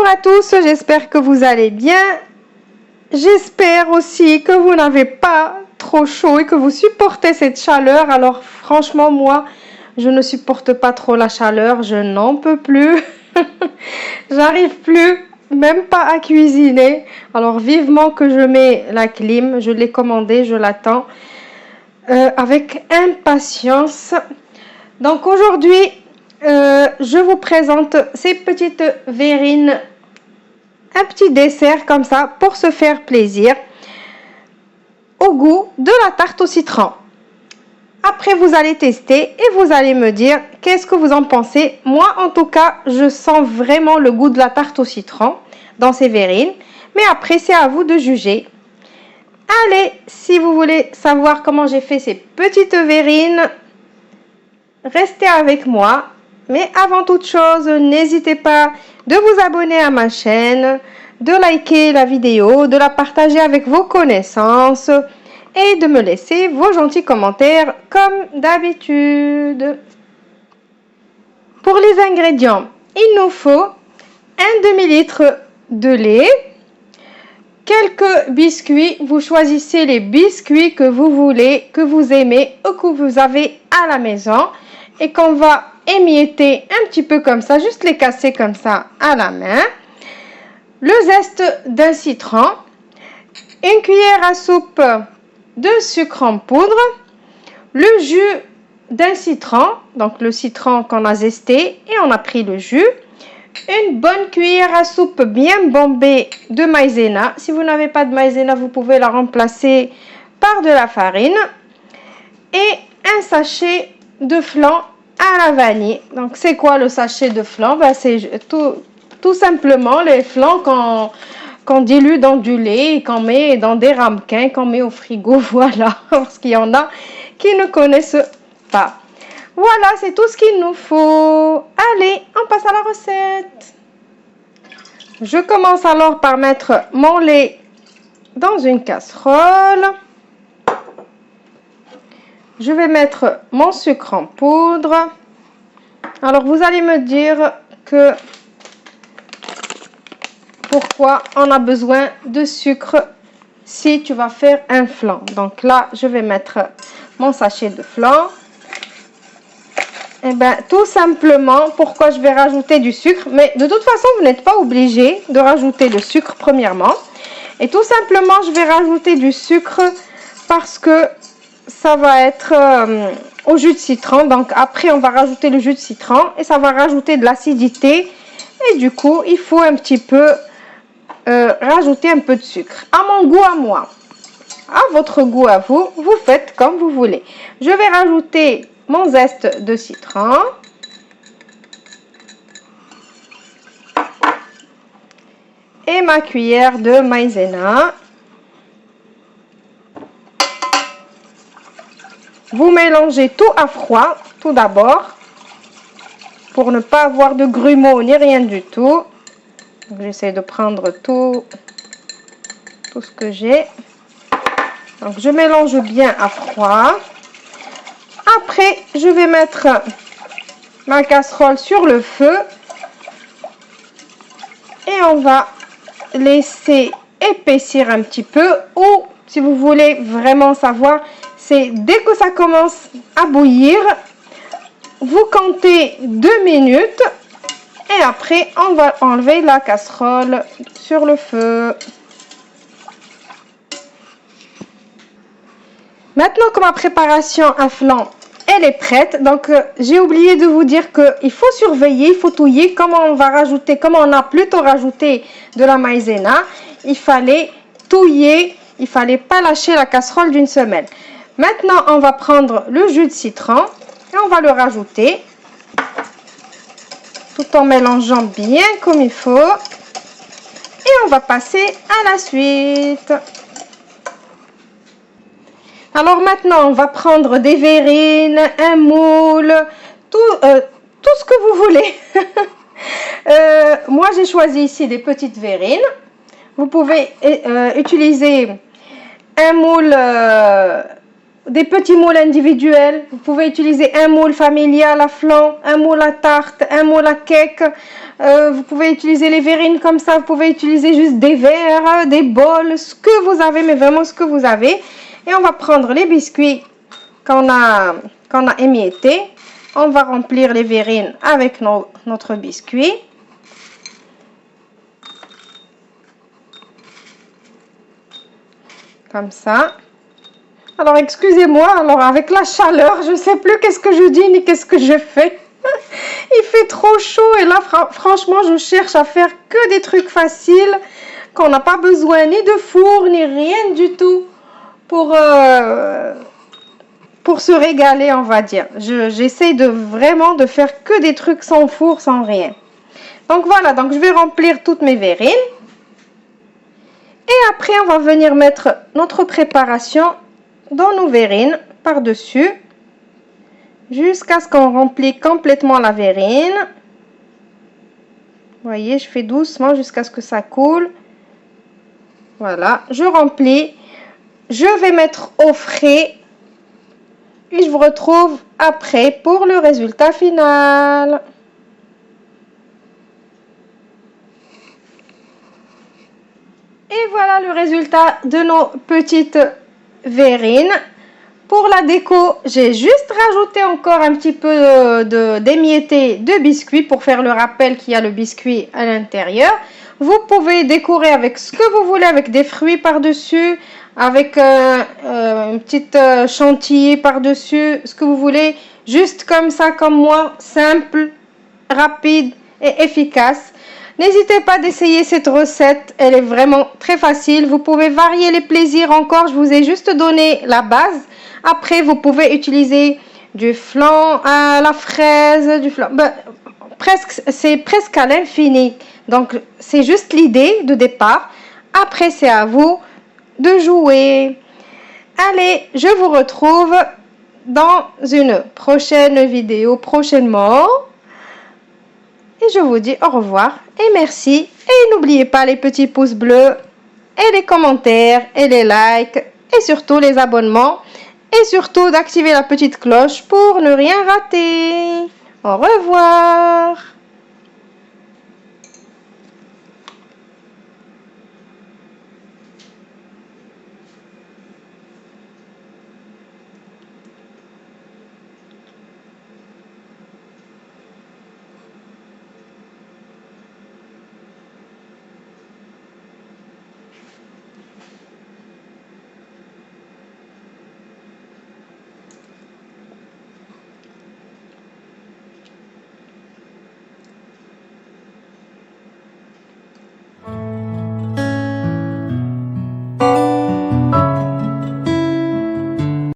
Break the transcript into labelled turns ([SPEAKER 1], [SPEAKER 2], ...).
[SPEAKER 1] Bonjour à tous, j'espère que vous allez bien. J'espère aussi que vous n'avez pas trop chaud et que vous supportez cette chaleur. Alors franchement, moi, je ne supporte pas trop la chaleur, je n'en peux plus. J'arrive plus, même pas à cuisiner. Alors vivement que je mets la clim, je l'ai commandée, je l'attends avec impatience. Donc aujourd'hui, je vous présente ces petites verrines, un petit dessert comme ça pour se faire plaisir au goût de la tarte au citron. Après, vous allez tester et vous allez me dire qu'est-ce que vous en pensez. Moi, en tout cas, je sens vraiment le goût de la tarte au citron dans ces verrines. Mais après, c'est à vous de juger. Allez, si vous voulez savoir comment j'ai fait ces petites verrines, restez avec moi. Mais avant toute chose, n'hésitez pas de vous abonner à ma chaîne, de liker la vidéo, de la partager avec vos connaissances et de me laisser vos gentils commentaires comme d'habitude. Pour les ingrédients, il nous faut un demi-litre de lait, quelques biscuits. Vous choisissez les biscuits que vous voulez, que vous aimez ou que vous avez à la maison et qu'on va émietter un petit peu comme ça, juste les casser comme ça à la main. Le zeste d'un citron, une cuillère à soupe de sucre en poudre, le jus d'un citron, donc le citron qu'on a zesté et on a pris le jus, une bonne cuillère à soupe bien bombée de maïzena. Si vous n'avez pas de maïzena, vous pouvez la remplacer par de la farine et un sachet de flan à la vanille. Donc c'est quoi le sachet de flan? C'est tout simplement les flans qu'on dilue dans du lait et qu'on met dans des ramequins, qu'on met au frigo, voilà, parce qu'il y en a qui ne connaissent pas. Voilà, c'est tout ce qu'il nous faut. Allez, on passe à la recette. Je commence alors par mettre mon lait dans une casserole. Je vais mettre mon sucre en poudre. Alors, vous allez me dire que pourquoi on a besoin de sucre si tu vas faire un flan. Donc là, je vais mettre mon sachet de flan. Et bien, tout simplement, pourquoi je vais rajouter du sucre. Mais de toute façon, vous n'êtes pas obligé de rajouter le sucre premièrement. Et tout simplement, je vais rajouter du sucre parce que ça va être au jus de citron. Donc après, on va rajouter le jus de citron et ça va rajouter de l'acidité. Et du coup, il faut un petit peu rajouter un peu de sucre. À mon goût, à moi. À votre goût, à vous. Vous faites comme vous voulez. Je vais rajouter mon zeste de citron. Et ma cuillère de maïzena. Vous mélangez tout à froid, tout d'abord, pour ne pas avoir de grumeaux ni rien du tout. J'essaie de prendre tout ce que j'ai. Donc, je mélange bien à froid. Après, je vais mettre ma casserole sur le feu. Et on va laisser épaissir un petit peu. Ou, si vous voulez vraiment savoir, c'est dès que ça commence à bouillir, vous comptez 2 minutes et après on va enlever la casserole sur le feu. Maintenant que ma préparation à flan elle est prête, donc j'ai oublié de vous dire qu'il faut surveiller, il faut touiller. Comment on a plutôt rajouté de la maïzena, il fallait touiller, il fallait pas lâcher la casserole d'une semelle. Maintenant, on va prendre le jus de citron et on va le rajouter tout en mélangeant bien comme il faut. Et on va passer à la suite. Alors maintenant, on va prendre des verrines, un moule, tout ce que vous voulez. Moi, j'ai choisi ici des petites verrines. Vous pouvez utiliser un moule des petits moules individuels. Vous pouvez utiliser un moule familial à flan, un moule à tarte, un moule à cake. Vous pouvez utiliser les verrines comme ça. Vous pouvez utiliser juste des verres, des bols, ce que vous avez, mais vraiment ce que vous avez. Et on va prendre les biscuits qu'on a émiettés. On va remplir les verrines avec notre biscuit. Comme ça. Alors, excusez-moi, alors avec la chaleur, je ne sais plus qu'est-ce que je dis ni qu'est-ce que je fais. Il fait trop chaud et là, franchement, je cherche à faire que des trucs faciles, qu'on n'a pas besoin ni de four, ni rien du tout pour se régaler, on va dire. J'essaie vraiment de faire que des trucs sans four, sans rien. Donc voilà, donc je vais remplir toutes mes verrines. Et après, on va venir mettre notre préparation dans nos verrines par-dessus jusqu'à ce qu'on remplisse complètement la verrine. Vous voyez, je fais doucement jusqu'à ce que ça coule. Voilà, je remplis. Je vais mettre au frais et je vous retrouve après pour le résultat final. Et voilà le résultat de nos petites verrines. Pour la déco, j'ai juste rajouté encore un petit peu d'émietté de biscuits pour faire le rappel qu'il y a le biscuit à l'intérieur. Vous pouvez décorer avec ce que vous voulez, avec des fruits par-dessus, avec une petite chantilly par-dessus, ce que vous voulez. Juste comme ça, comme moi, simple, rapide et efficace. N'hésitez pas d'essayer cette recette, elle est vraiment très facile. Vous pouvez varier les plaisirs encore, je vous ai juste donné la base. Après, vous pouvez utiliser du flan à la fraise, du flan, c'est presque à l'infini. Donc, c'est juste l'idée de départ. Après, c'est à vous de jouer. Allez, je vous retrouve dans une prochaine vidéo prochainement. Et je vous dis au revoir et merci. Et n'oubliez pas les petits pouces bleus et les commentaires et les likes et surtout les abonnements. Et surtout d'activer la petite cloche pour ne rien rater. Au revoir.